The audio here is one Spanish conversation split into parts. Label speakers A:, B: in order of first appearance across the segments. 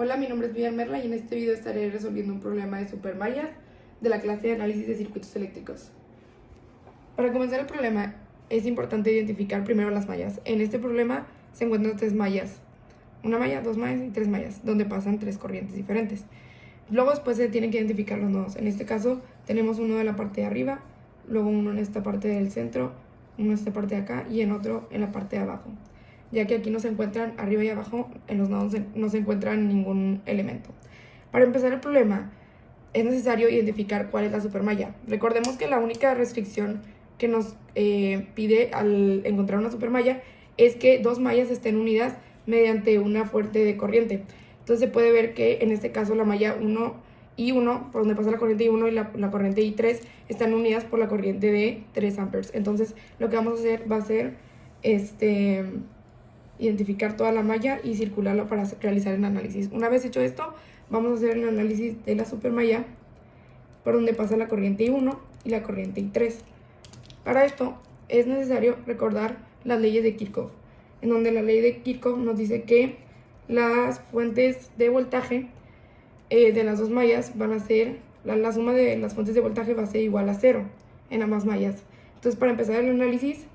A: Hola, mi nombre es Vivian Merla y en este video estaré resolviendo un problema de supermallas de la clase de análisis de circuitos eléctricos. Para comenzar el problema es importante identificar primero las mallas. En este problema se encuentran tres mallas, una malla, dos mallas y tres mallas, donde pasan tres corrientes diferentes. Luego después se tienen que identificar los nodos. En este caso tenemos uno de la parte de arriba, luego uno en esta parte del centro, uno en esta parte de acá y en otro en la parte de abajo, ya que aquí no se encuentran arriba y abajo, en los nodos no se encuentran ningún elemento. Para empezar el problema es necesario identificar cuál es la supermalla. Recordemos que la única restricción que nos pide al encontrar una supermalla es que dos mallas estén unidas mediante una fuente de corriente. Entonces se puede ver que en este caso la malla 1 y 1, por donde pasa la corriente I1 y la corriente I3, están unidas por la corriente de 3 amperes. Entonces lo que vamos a hacer va a ser identificar toda la malla y circularla para realizar el análisis. Una vez hecho esto, vamos a hacer el análisis de la supermalla por donde pasa la corriente I1 y la corriente I3. Para esto es necesario recordar las leyes de Kirchhoff, en donde la ley de Kirchhoff nos dice que las fuentes de voltaje de las dos mallas van a ser, la suma de las fuentes de voltaje va a ser igual a 0 en ambas mallas. Entonces, para empezar el análisis,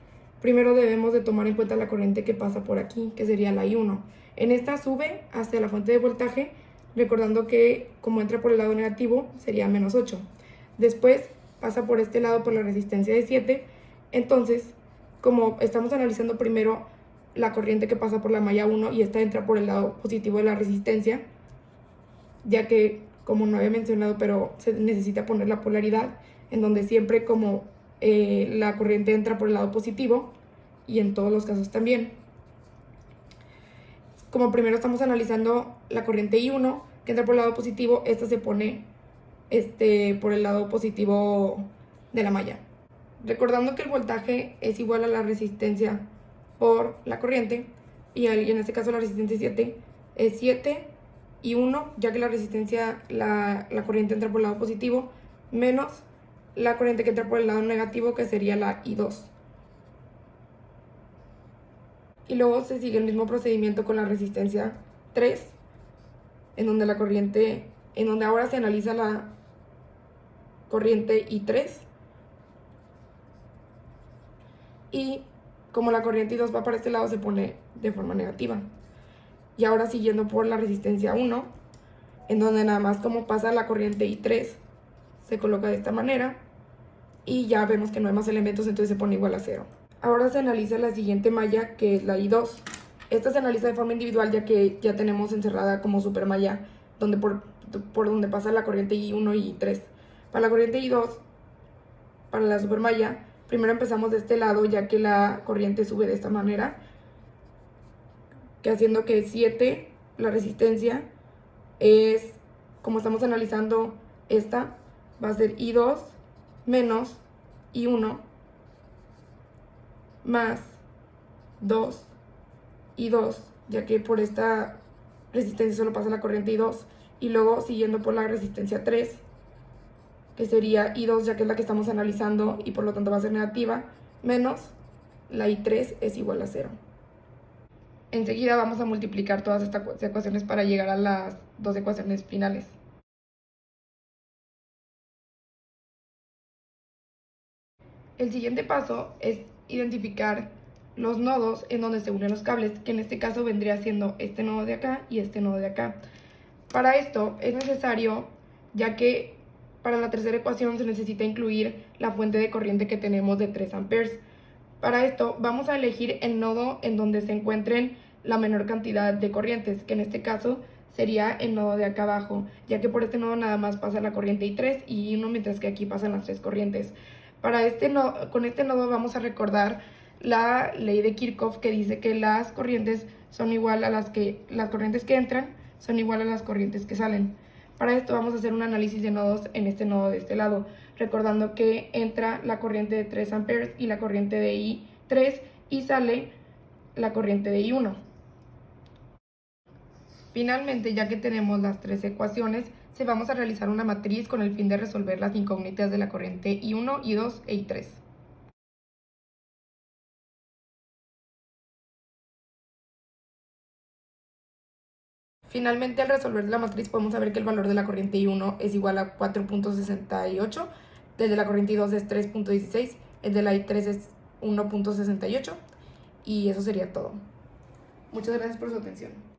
A: primero debemos de tomar en cuenta la corriente que pasa por aquí, que sería la I1. En esta sube hacia la fuente de voltaje, recordando que como entra por el lado negativo, sería menos 8. Después pasa por este lado por la resistencia de 7. Entonces, como estamos analizando primero la corriente que pasa por la malla 1 y esta entra por el lado positivo de la resistencia, ya que, como no había mencionado, pero se necesita poner la polaridad, en donde siempre como la corriente entra por el lado positivo y en todos los casos también. Como primero estamos analizando la corriente I1 que entra por el lado positivo, esta se pone por el lado positivo de la malla. Recordando que el voltaje es igual a la resistencia por la corriente, y en este caso la resistencia 7 es 7 y 1, ya que la resistencia, la corriente entra por el lado positivo, menos la corriente que entra por el lado negativo, que sería la I2. Y luego se sigue el mismo procedimiento con la resistencia 3, en donde ahora se analiza la corriente I3. Y como la corriente I2 va para este lado, se pone de forma negativa. Y ahora siguiendo por la resistencia 1, en donde nada más como pasa la corriente I3, se coloca de esta manera. Y ya vemos que no hay más elementos, entonces se pone igual a 0. Ahora se analiza la siguiente malla, que es la I2. Esta se analiza de forma individual, ya que ya tenemos encerrada como supermalla por donde pasa la corriente I1 y I3. Para la corriente I2, para la supermalla, primero empezamos de este lado, ya que la corriente sube de esta manera, que haciendo que 7, la resistencia, es, como estamos analizando esta, va a ser I2 menos I1 más 2 I2, ya que por esta resistencia solo pasa la corriente I2, y luego siguiendo por la resistencia 3, que sería I2, ya que es la que estamos analizando y por lo tanto va a ser negativa, menos la I3 es igual a 0. Enseguida vamos a multiplicar todas estas ecuaciones para llegar a las dos ecuaciones finales. El siguiente paso es identificar los nodos en donde se unen los cables, que en este caso vendría siendo este nodo de acá y este nodo de acá. Para esto es necesario, ya que para la tercera ecuación se necesita incluir la fuente de corriente que tenemos de 3 amperes. Para esto vamos a elegir el nodo en donde se encuentren la menor cantidad de corrientes, que en este caso sería el nodo de acá abajo, ya que por este nodo nada más pasa la corriente I3 y I1, mientras que aquí pasan las tres corrientes. Con este nodo vamos a recordar la ley de Kirchhoff, que dice que las corrientes son igual a las corrientes que entran son igual a las corrientes que salen. Para esto vamos a hacer un análisis de nodos en este nodo de este lado, recordando que entra la corriente de 3 amperes y la corriente de I3 y sale la corriente de I1. Finalmente, ya que tenemos las tres ecuaciones, se vamos a realizar una matriz con el fin de resolver las incógnitas de la corriente I1, I2 e I3. Finalmente, al resolver la matriz podemos saber que el valor de la corriente I1 es igual a 4.68, el de la corriente I2 es 3.16, el de la I3 es 1.68 y eso sería todo. Muchas gracias por su atención.